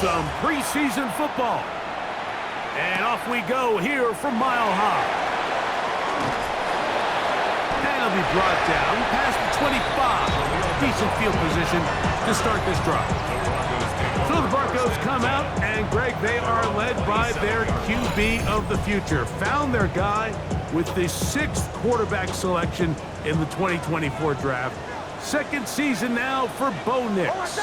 some preseason football. And off we go here from Mile High. And it'll be brought down past the 25. Decent field position to start this drive. So the Broncos come out, and Greg, they are led by their QB of the future. Found their guy with the 6th quarterback selection in the 2024 draft. Second season now for Bo Nix.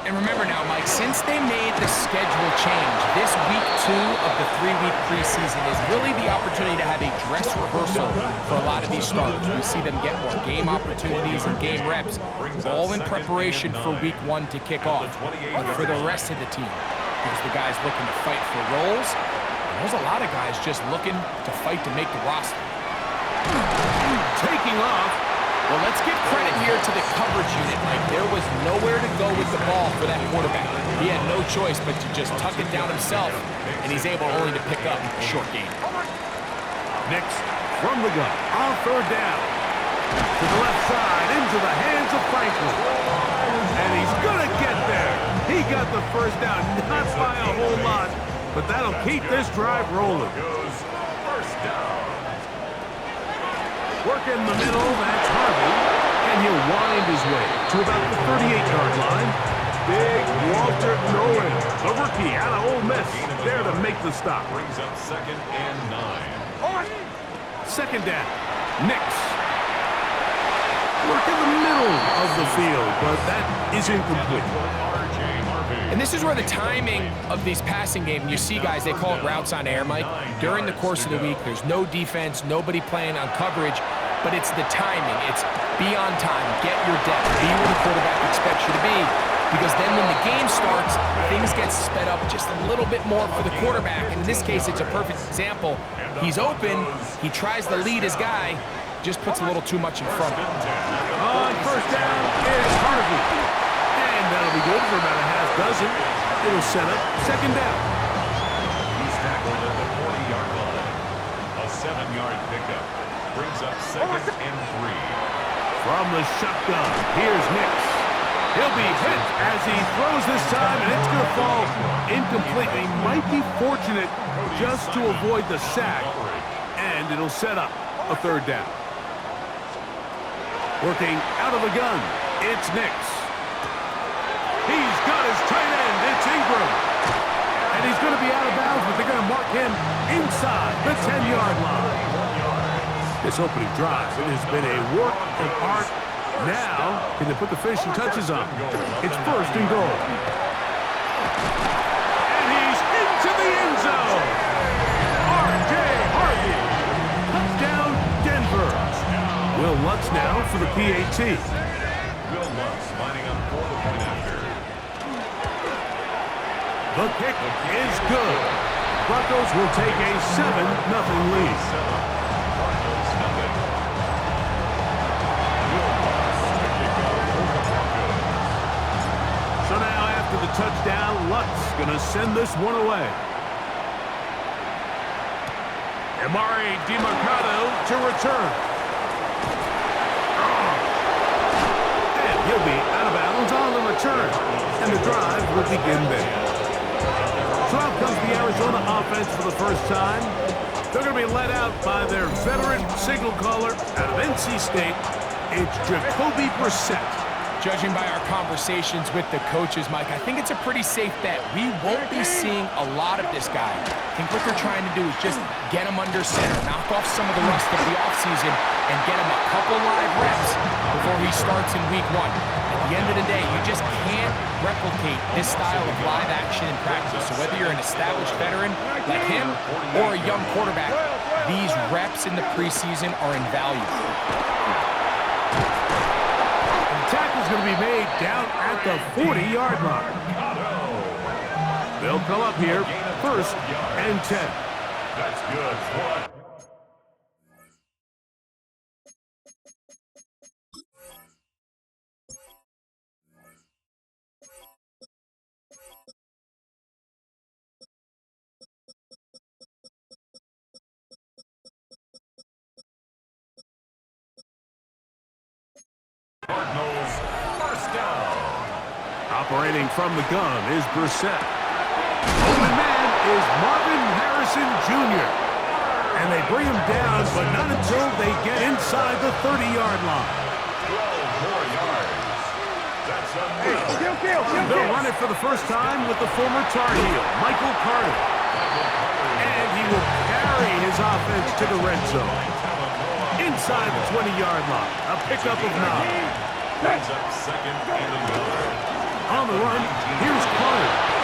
And remember now, Mike, since they made the schedule change, this week 2 of the 3-week preseason is really the opportunity to have a dress rehearsal for a lot of these starters. We see them get more game opportunities and game reps, all in preparation for week 1 to kick off. But for the rest of the team, there's the guys looking to fight for roles, and there's a lot of guys just looking to fight to make the roster. Taking off. Well, let's give credit here to the coverage unit, Mike. There was nowhere to go with the ball for that quarterback. He had no choice but to just tuck it down himself, and he's able only to pick up a short gain. Next, from the gun, on third down. To the left side, into the hands of Franklin. And he's going to get there. He got the first down, not by a whole lot, but that'll keep this drive rolling. Work in the middle, that's Harvey. And he'll wind his way to about the 38-yard line. Big Walter Nolan, the rookie out of Ole Miss, there to make the stop. Brings up 2nd and 9. Second down, Nix. Work in the middle of the field, but that is incomplete. And this is where the timing of these passing games, you see guys, they call it routes on air, Mike. During the course of the week, there's no defense, nobody playing on coverage, but it's the timing. It's be on time, get your depth, be where the quarterback expects you to be, because then when the game starts, things get sped up just a little bit more for the quarterback. And in this case, it's a perfect example. He's open, he tries to lead his guy, just puts a little too much in front of him. On first down is Harvey. And that'll be good for about a half dozen. It'll set up second down. He's tackled at the 40-yard line. A 7-yard pickup. Brings up 2nd and 3. From the shotgun, here's Nix. He'll be hit as he throws this time, and it's going to fall incomplete. He might be fortunate just to avoid the sack, and it'll set up a third down. Working out of the gun, it's Nix. He's got his tight end, it's Ingram. And he's going to be out of bounds, but they're going to mark him inside the 10-yard line. This opening drive, it has been a work of art. Now, can they put the finishing touches on? It's 1st and goal. And he's into the end zone. R.J. Harvey. Touchdown, Denver. Will Lutz now for the PAT. Will Lutz lining up for the point after. The kick is good. Broncos will take a 7-0 lead. So now after the touchdown, Lutz going to send this one away. Amari DiMercado to return. And he'll be out of bounds on the return. And the drive will begin there. So out comes the Arizona offense for the first time. They're going to be led out by their veteran signal caller out of NC State. It's Jacoby Brissett. Judging by our conversations with the coaches, Mike, I think it's a pretty safe bet. We won't be seeing a lot of this guy. I think what they're trying to do is just get him under center, knock off some of the rust of the offseason, and get him a couple live reps before he starts in week 1. At the end of the day, you just can't replicate this style of live action in practice. So whether you're an established veteran like him or a young quarterback, these reps in the preseason are invaluable. Tackle's going to be made down at the 40-yard line. They'll come up here, 1st and 10. That's good. Cardinals, first down. Operating from the gun is Brissett. Open man is Marvin Harrison Jr. And they bring him down, but not until they get inside the 30-yard line. 12 more yards. That's enough. They'll run it for the first time with the former Tar Heel, Michael Carter. And he will carry his offense to the red zone. Inside the 20-yard line, a pickup of 9. Brings up second and a yard. On the run, here's Carter.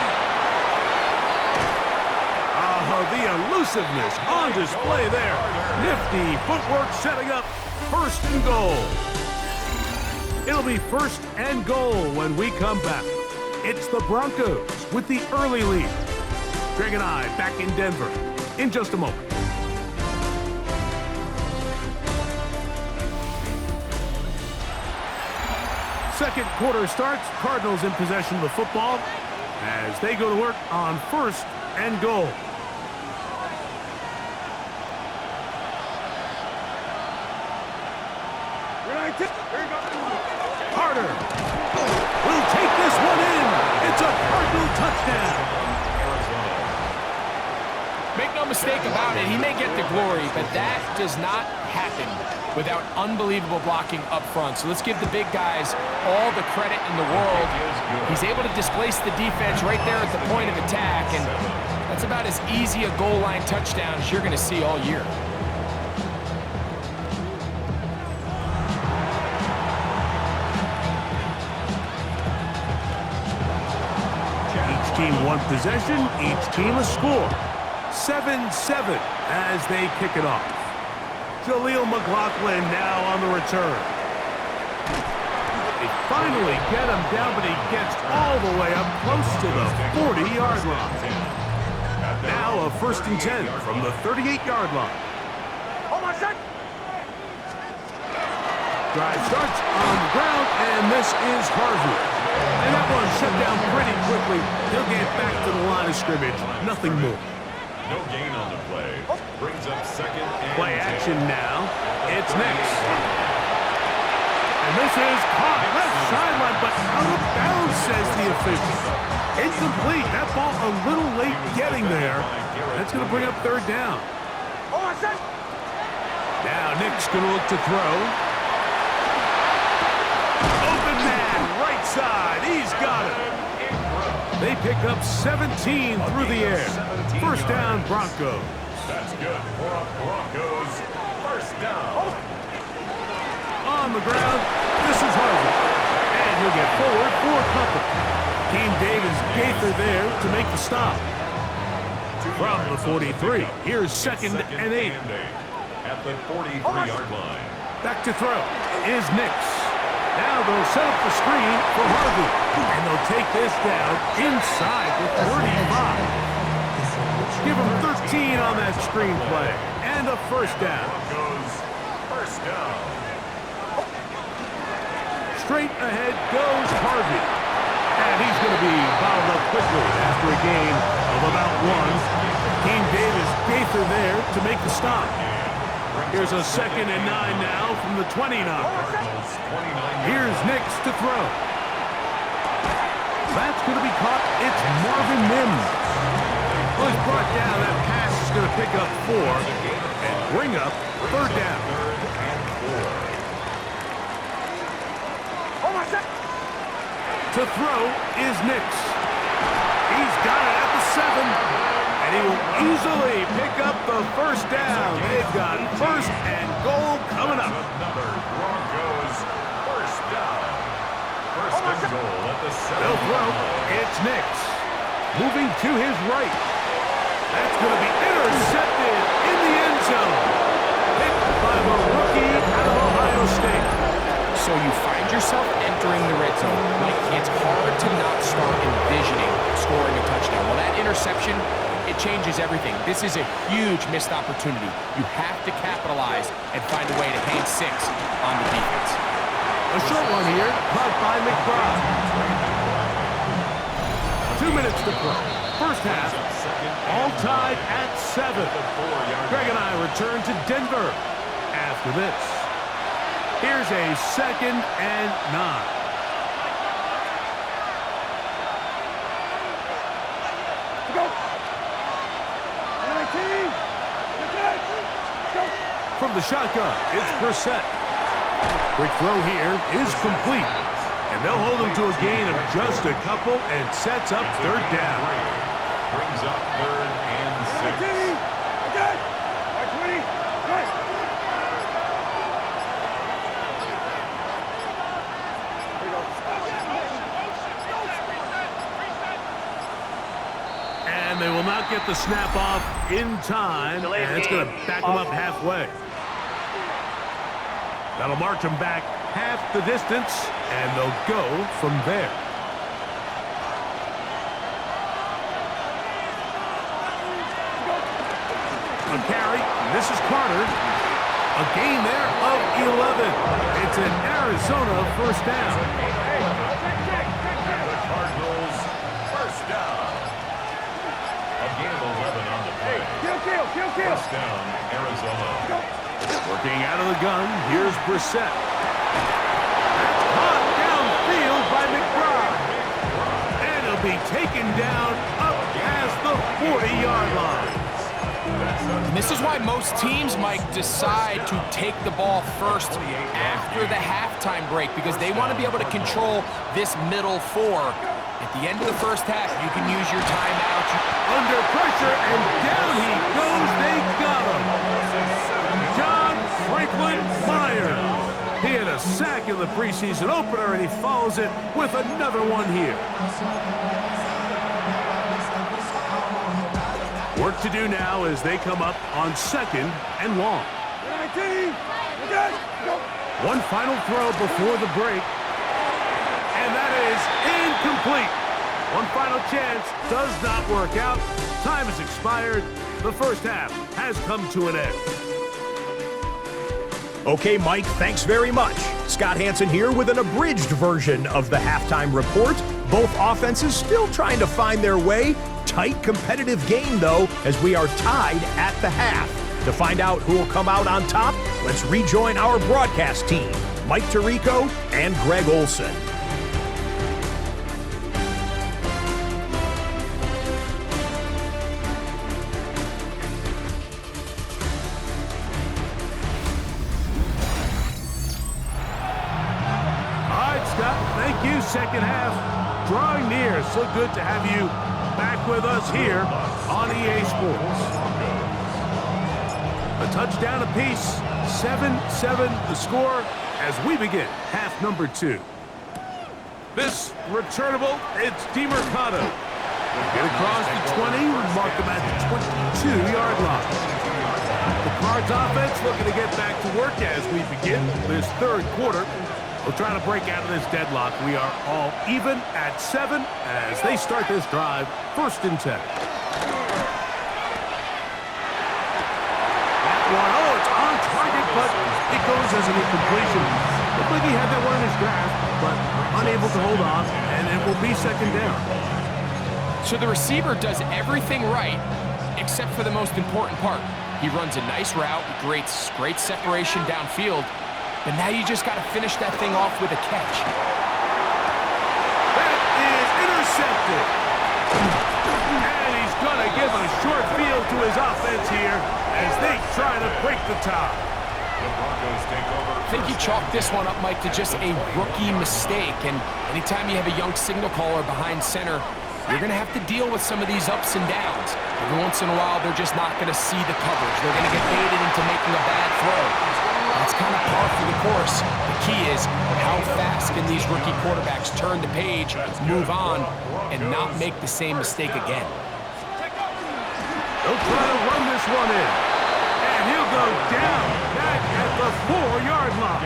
The elusiveness on display there. Nifty footwork setting up first and goal. It'll be first and goal when we come back. It's the Broncos with the early lead. Greg and I back in Denver in just a moment. Second quarter starts. Cardinals in possession of the football as they go to work on first and goal. Carter will take this one in. It's a Cardinal touchdown. Make no mistake about it, he may get the glory, but that does not happen without unbelievable blocking up front. So let's give the big guys all the credit in the world. He's able to displace the defense right there at the point of attack, and that's about as easy a goal line touchdown as you're going to see all year. Team one possession, each team a score. 7-7 as they kick it off. Jaleel McLaughlin now on the return. They finally get him down, but he gets all the way up close to the 40-yard line. Now a first and 10 from the 38-yard line. Drive starts on the ground, and this is Harvey. And that one shut down pretty quickly. He'll get back to the line of scrimmage. Nothing more. No gain on the play. Brings up second and Play action now. It's next. And this is caught left sideline, but out of bounds, says the official. Incomplete. That ball a little late getting there. That's going to bring up third down. Now Nick's going to look to throw. Open man, right side. He's got it. They pick up 17 through the air. First down, Broncos. that's good for a Broncos first down. On the ground, this is Harvey. And he'll get forward for company. Team Davis Gaither there to make the stop. From the 43, here's second and 8. At the 43-yard line. Back to throw is Nix. Now they'll set up the screen for Harvey. And they'll take this down inside the 35. Give him 13 on that screen play. And a first down. Broncos first down. Straight ahead goes Harvey. And he's going to be bottled up quickly after a gain of about 1. Team Davis Gaither there to make the stop. Here's a second and 9 now from the 29. Here's Nix to throw. That's going to be caught. It's Marvin Mims. Well, he's brought down. That pass is going to pick up 4 and bring up third down. To throw is Nix. He's got it at the 7. And he will easily pick up the first down. They've got first and goal coming up. Another Broncos first down. First and goal at the 7. They'll throw. It's Nix. Moving to his right. That's going to be intercepted in the end zone. Picked by the rookie out of Ohio State. So you find yourself entering the red zone. Like, it's hard to not start envisioning scoring a touchdown. Well, that interception, it changes everything. This is a huge missed opportunity. You have to capitalize and find a way to hang 6 on the defense. A short one here, caught by McBride. 2 minutes to play. First half, all tied at 7. Greg and I return to Denver after this. Here's a second and 9. the shotgun. It's Brissett. Quick throw here is complete. And they'll hold him to a gain of just a couple and sets up third down. Brings up 3rd and 6. And they will not get the snap off in time. And it's going to back them up halfway. That'll march them back half the distance, and they'll go from there. A carry. This is Carter. A gain there of 11. It's an Arizona first down. The Cardinals first down. A gain of 11 on the play. First down, Arizona. Working out of the gun, here's Brissett. That's caught downfield by McBride. And he'll be taken down up past the 40-yard line. And this is why most teams, Mike, decide to take the ball first after the halftime break, because they want to be able to control this middle four. At the end of the first half, you can use your timeout. Under pressure, and down he goes. They got him. John Franklin Myers. He had a sack in the preseason opener, and he follows it with another one here. Work to do now as they come up on 2nd and long. One final throw before the break, and that is incomplete. One final chance does not work out. Time has expired. The first half has come to an end. Okay, Mike, thanks very much. Scott Hansen here with an abridged version of the halftime report. Both offenses still trying to find their way. Tight, competitive game, though, as we are tied at the half. To find out who will come out on top, let's rejoin our broadcast team, Mike Tirico and Greg Olson. Thank you, second half. Drawing near. So good to have you back with us here on EA Sports. A touchdown apiece. 7-7 the score as we begin half number 2. This returnable, it's DeMercado. Get across the 20, mark them at the 22-yard line. The Cards offense looking to get back to work as we begin this third quarter. We're trying to break out of this deadlock. We are all even at 7 as they start this drive, 1st and 10. That one, oh, it's on target, but it goes as an incompletion. Looked like he had that one in his grasp, but unable to hold on, and it will be 2nd down. So the receiver does everything right, except for the most important part. He runs a nice route, great separation downfield, but now you just got to finish that thing off with a catch. That is intercepted. And he's going to give a short field to his offense here as they try to break the tie. The Broncos take over. I think you chalk this one up, Mike, to just a rookie mistake. And anytime you have a young signal caller behind center, you're going to have to deal with some of these ups and downs. Every once in a while, they're just not going to see the coverage. They're going to get baited into making a bad throw. That's kind of par for the course. The key is how fast can these rookie quarterbacks turn the page, move on, and not make the same mistake again. They'll try to run this one in. And he'll go down back at the 4-yard line.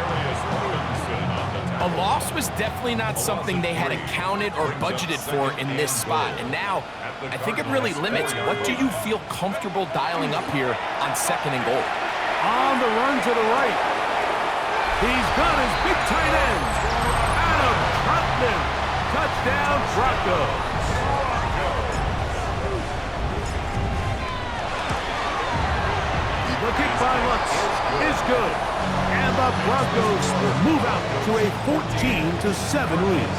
A loss was definitely not something they had accounted or budgeted for in this spot. And now, I think it really limits what do you feel comfortable dialing up here on 2nd and goal. On the run to the right. He's got his big tight end. Adam Troutman. Touchdown, Broncos. The kick by Lutz is good. And the Broncos will move out to a 14-7 lead.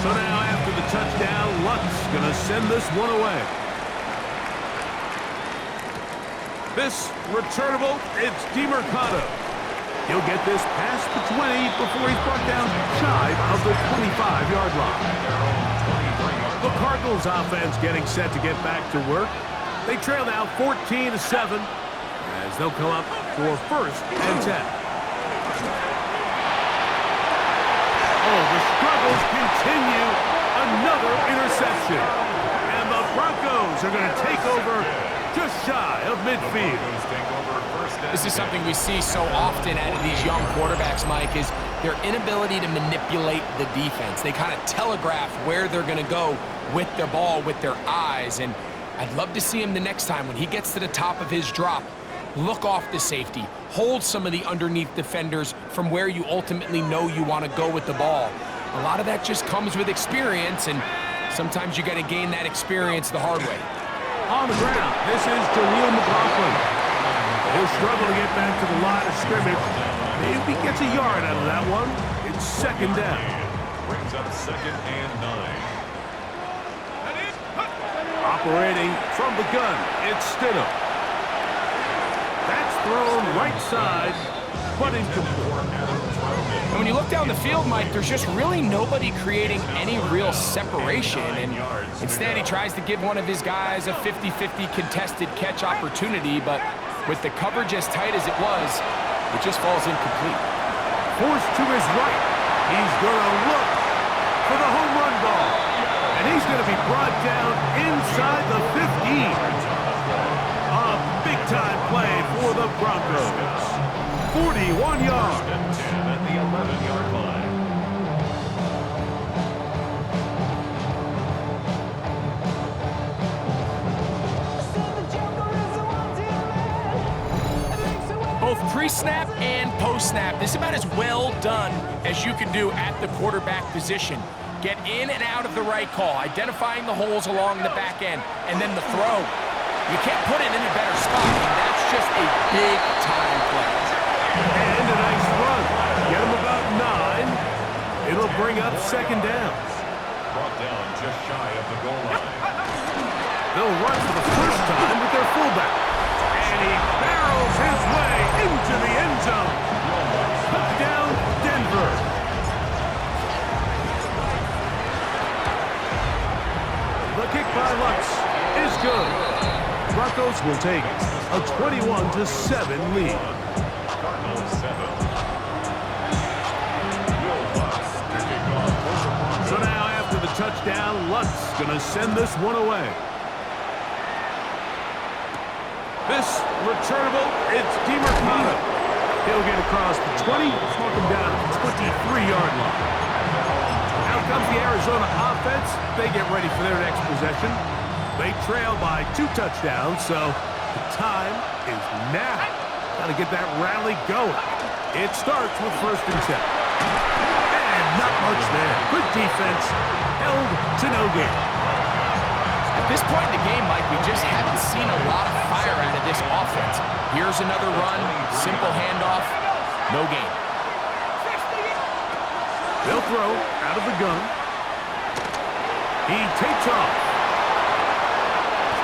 So now after the touchdown, Lutz going to send this one away. This returnable, it's DeMercado. He'll get this past the 20 before he's brought down shy of the 25-yard line. The Cardinals offense getting set to get back to work. They trail now 14-7 as they'll come up for 1st and 10. Oh, the struggles continue. Another interception. And the Broncos are going to take over just shy of midfield. This is something we see so often out of these young quarterbacks, Mike, is their inability to manipulate the defense. They kind of telegraph where they're going to go with their ball, with their eyes. And I'd love to see him the next time when he gets to the top of his drop. Look off the safety. Hold some of the underneath defenders from where you ultimately know you want to go with the ball. A lot of that just comes with experience, and sometimes you got to gain that experience the hard way. On the ground, this is Jaleel McLaughlin. He'll struggle to get back to the line of scrimmage. Maybe gets a yard out of that one. It's 2nd down. Brings up 2nd and 9. Operating from the gun, it's Stidham. That's thrown right side, but incomplete. And when you look down the field, Mike, there's just really nobody creating any real separation. And instead, he tries to give one of his guys a 50-50 contested catch opportunity, but with the coverage as tight as it was, it just falls incomplete. Forced to his right. He's going to look for the home run ball. And he's going to be brought down inside the 15. A big-time play for the Broncos. 41 yards. At the 11-yard line. Both pre-snap and post-snap, this is about as well done as you can do at the quarterback position. Get in and out of the right call, identifying the holes along the back end, and then the throw. You can't put it in a better spot. I mean, that's just a big-time play. And a nice run. Get him about 9. It'll bring up 2nd down. Brought down just shy of the goal line. They'll run for the first time with their fullback. And he barrels his way into the end zone. Touchdown, Denver. The kick by Lux is good. Broncos will take a 21-7 lead. Cardinals 7. So now after the touchdown, Lutz gonna send this one away. This returnable, it's DeMercado. He'll get across the 20, walk him down to the 23-yard line. Out comes the Arizona offense. They get ready for their next possession. They trail by 2 touchdowns, so the time is now. Got to get that rally going. It starts with 1st and 10. And not much there. Good defense. Held to no gain. At this point in the game, Mike, we just haven't seen a lot of fire out of this offense. Here's another run, simple handoff, no gain. They'll throw out of the gun. He takes off.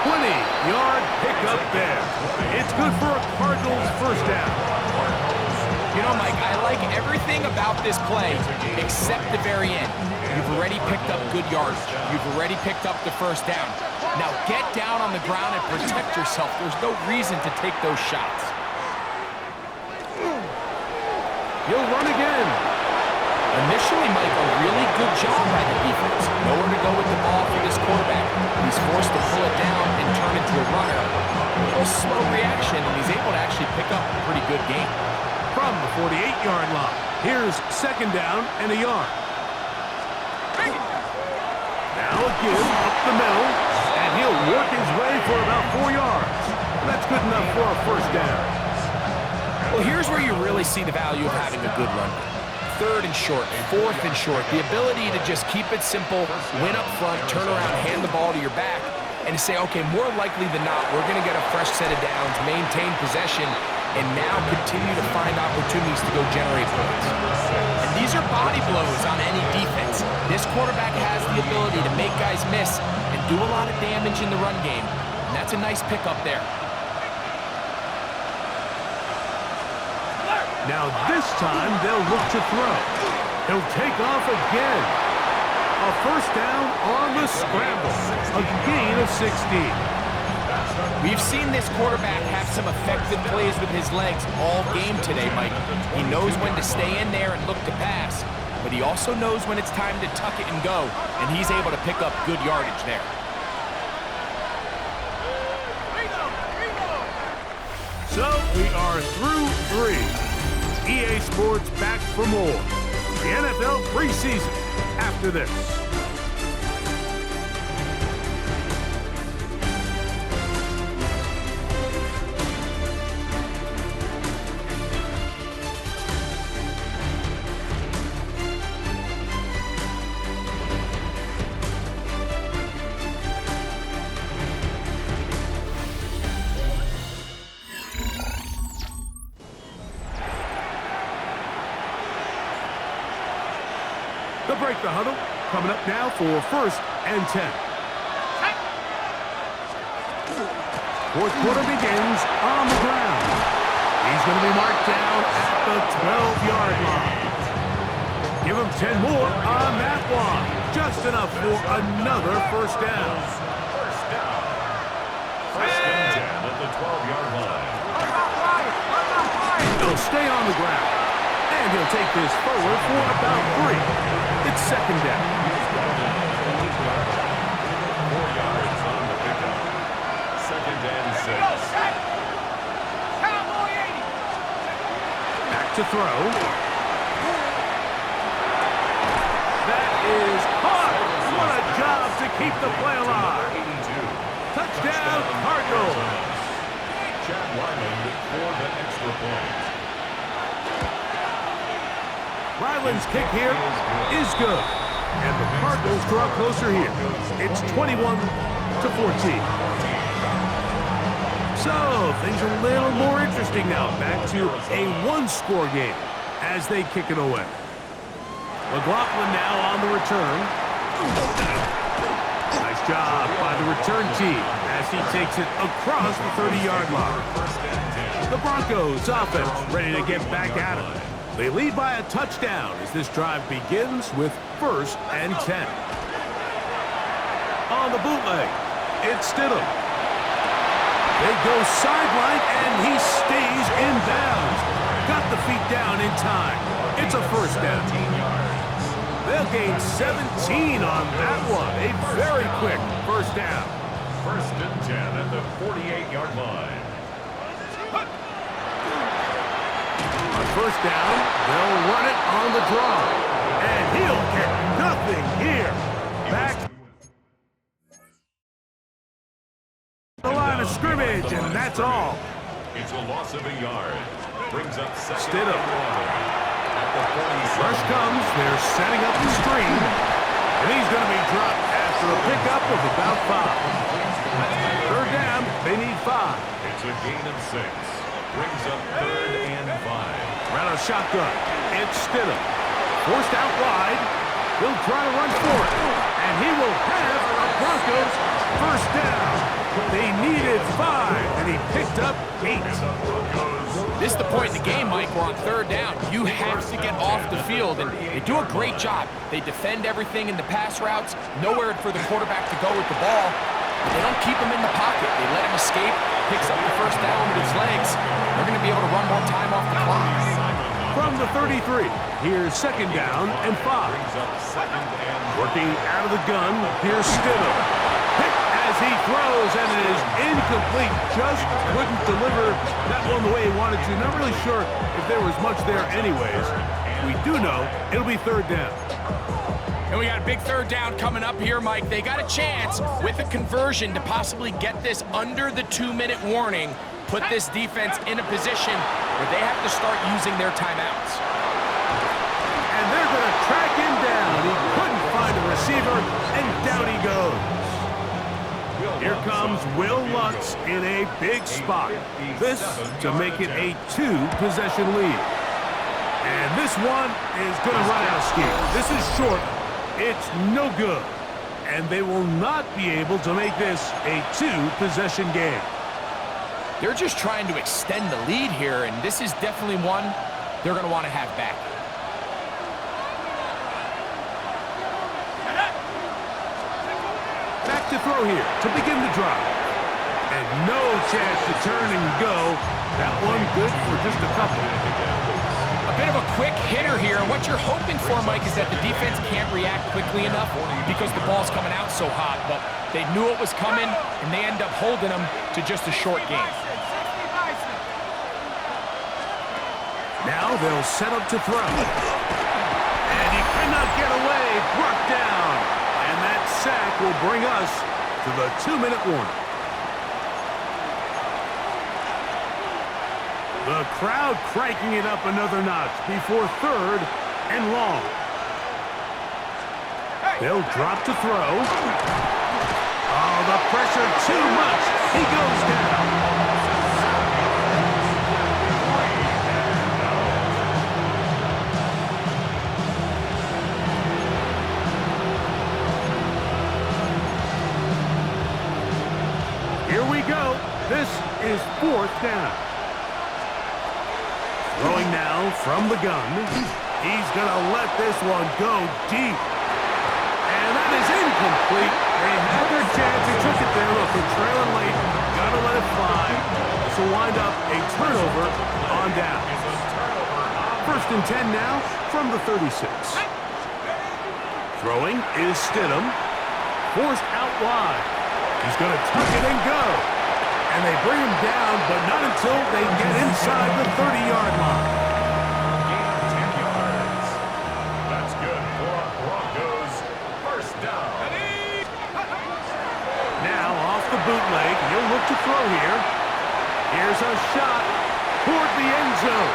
20-yard pickup there. It's good for a Cardinals 1st down. You know, Mike, I like everything about this play except the very end. You've already picked up good yardage. You've already picked up the 1st down. Now get down on the ground and protect yourself. There's no reason to take those shots. He'll run again. Initially, Mike, a really good job by the defense. Nowhere to go with the ball for this quarterback. He's forced to pull it down and turn into a runner. A little slow reaction, and he's able to actually pick up a pretty good game. From the 48-yard line, here's 2nd down and a yard. Now a give up the middle, and he'll work his way for about 4 yards. That's good enough for a 1st down. Well, here's where you really see the value of having a good run. 3rd and short, 4th and short. The ability to just keep it simple, win up front, turn around, hand the ball to your back, and to say, okay, more likely than not, we're going to get a fresh set of downs, maintain possession, and now continue to find opportunities to go generate points. And these are body blows on any defense. This quarterback has the ability to make guys miss and do a lot of damage in the run game. And that's a nice pickup there. Now this time they'll look to throw. He'll take off again. A first down on the scramble. A gain of 16. We've seen this quarterback have some effective plays with his legs all game today, Mike. He knows when to stay in there and look to pass, but he also knows when it's time to tuck it and go, and he's able to pick up good yardage there. So we are through 3. EA Sports back for more. The NFL preseason after this. They'll break the huddle. Coming up now for 1st and 10. Fourth quarter begins on the ground. He's going to be marked down at the 12-yard line. Give him 10 more on that one. Just enough for another first down. First and 10 at the 12-yard line. He'll stay on the ground. And he'll take this forward for about 3. It's second down. 4 yards on the pickup. Second and 6. Back to throw. That is caught. What a job to keep the play alive. Touchdown, Cardinals. Chad Wyland for the extra point. Ryland's kick here is good. And the Cardinals draw closer here. It's 21-14. So, things are a little more interesting now. Back to a one-score game as they kick it away. McLaughlin now on the return. Nice job by the return team as he takes it across the 30-yard line. The Broncos offense ready to get back at it. They lead by a touchdown as this drive begins with 1st and 10. On the bootleg, it's Stidham. They go sideline, and he stays in bounds. Got the feet down in time. It's a first down. They'll gain 17 on that one. A very quick first down. First and 10 at the 48-yard line. First down, they'll run it on the draw. And he'll get nothing here. Back the line of scrimmage, and that's all. It's a loss of a yard. Brings up second. Stidham. At the 47. Rush comes, they're setting up the screen. And he's going to be dropped after a pickup of about 5. Third down, they need 5. It's a gain of 6. Brings up 3rd and 5. Around a shotgun. It's Stidham. Forced out wide. He'll try to run for it. And he will have a Broncos first down. They needed 5, and he picked up 8. This is the point in the game, Mike. We're on 3rd down. You have to get off the field, and they do a great job. They defend everything in the pass routes. Nowhere for the quarterback to go with the ball. But they don't keep him in the pocket. They let him escape, picks up the first down with his legs. They're going to be able to run more time off the clock. From the 33, here's second down and 5. Working out of the gun, here's Stidham. Pick as he throws, and it is incomplete. Just couldn't deliver that one the way he wanted to. Not really sure if there was much there anyways. We do know it'll be 3rd down. And we got a big 3rd down coming up here, Mike. They got a chance with a conversion to possibly get this under the 2-minute warning, put this defense in a position where they have to start using their timeouts. And they're going to track him down. He couldn't find a receiver, and down he goes. Here comes Will Lutz in a big spot. This to make it a 2-possession lead. And this one is going to run out of steam. This is short. It's no good. And they will not be able to make this a 2-possession game. They're just trying to extend the lead here, and this is definitely one they're going to want to have back. Back to throw here to begin the drive. And no chance to turn and go. That one good for just a couple. A bit of a quick hitter here. And what you're hoping for, Mike, is that the defense can't react quickly enough because the ball's coming out so hot. But they knew it was coming, and they end up holding them to just a short game. Now they'll set up to throw. And he cannot get away. Brought down. And that sack will bring us to the 2-minute warning. The crowd cranking it up another notch before 3rd and long. They'll drop to throw. Oh, the pressure too much. He goes down. Here we go. This is 4th down. Throwing now from the gun. He's going to let this one go deep. And that is incomplete. They had their chance. They took it there. Look, they're trailing late. Got to let it fly. This will wind up a turnover on down. 1st and 10 now from the 36. Throwing is Stidham. Forced out wide. He's going to tuck it and go. And they bring him down, but not until they get inside the 30-yard line. Gain 10 yards. That's good for Broncos. 1st down. Now off the bootleg, he'll look to throw here. Here's a shot toward the end zone.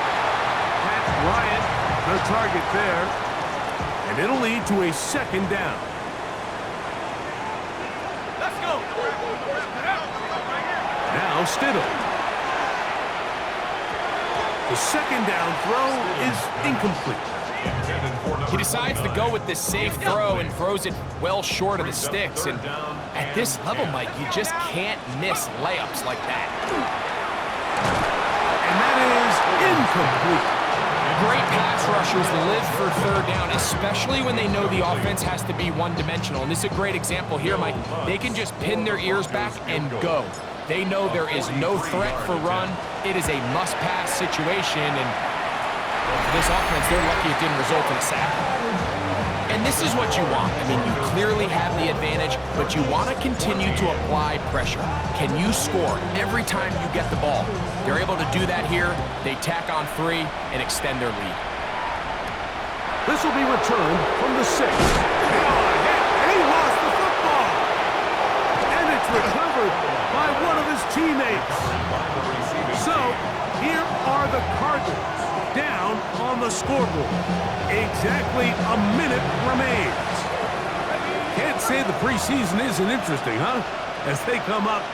Pat Bryant, the target there. And it'll lead to a 2nd down. Now Stidham. The 2nd down throw is incomplete. He decides to go with this safe throw and throws it well short of the sticks. And at this level, Mike, you just can't miss layups like that. And that is incomplete. Great pass rushers live for 3rd down, especially when they know the offense has to be one-dimensional. And this is a great example here, Mike. They can just pin their ears back and go. They know there is no threat for run. It is a must-pass situation, and for this offense, they're lucky it didn't result in a sack. And this is what you want. I mean, you clearly have the advantage, but you want to continue to apply pressure. Can you score every time you get the ball? They're able to do that here. They tack on 3 and extend their lead. This will be returned from the 6. And he lost the football. And it's recovered by one of his teammates. So, here are the Cardinals down on the scoreboard. Exactly a minute remains. Can't say the preseason isn't interesting, huh? As they come up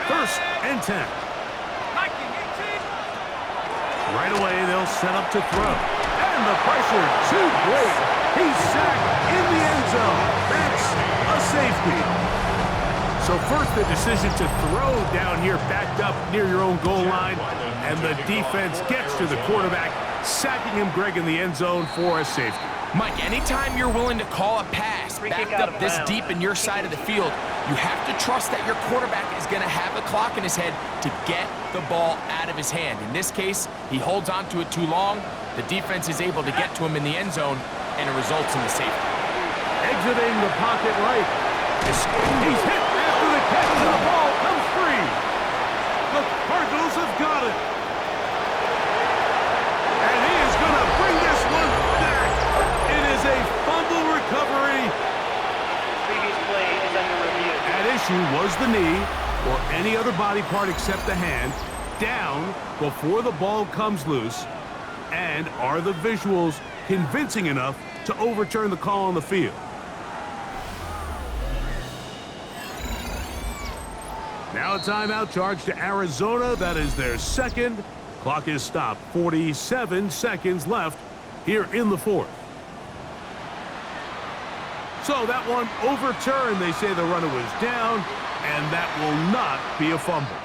1st and 10. Right away, they'll set up to throw. And the pressure too great. He's sacked in the end zone. That's a safety. So first, the decision to throw down here backed up near your own goal line. And the defense gets to the quarterback, sacking him, Greg, in the end zone for a safety. Mike, anytime you're willing to call a pass backed up this deep in your side of the field, you have to trust that your quarterback is going to have the clock in his head to get the ball out of his hand. In this case, he holds on to it too long. The defense is able to get to him in the end zone, and it results in the safety. Exiting the pocket right. He's hit after the catch, and the ball comes free. The Cardinals have got it. And he is going to bring this one back. It is a fumble recovery. Previous play is under review. At issue was the knee, or any other body part except the hand, down before the ball comes loose. And are the visuals convincing enough to overturn the call on the field? Now a timeout charge to Arizona. That is their 2nd. Clock is stopped. 47 seconds left here in the 4th. So that one overturned. They say the runner was down, and that will not be a fumble.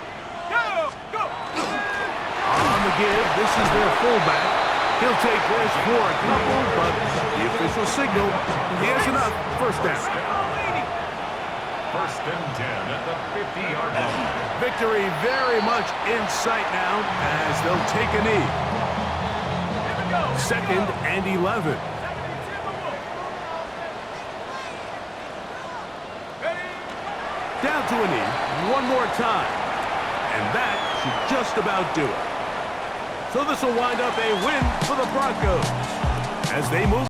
On the give, this is their fullback. He'll take this for a couple, but the official signal, he has enough. First down. First and 10 at the 50-yard line. Victory very much in sight now as they'll take a knee. Second and 11. Down to a knee one more time. And that should just about do it. So this will wind up a win for the Broncos as they move.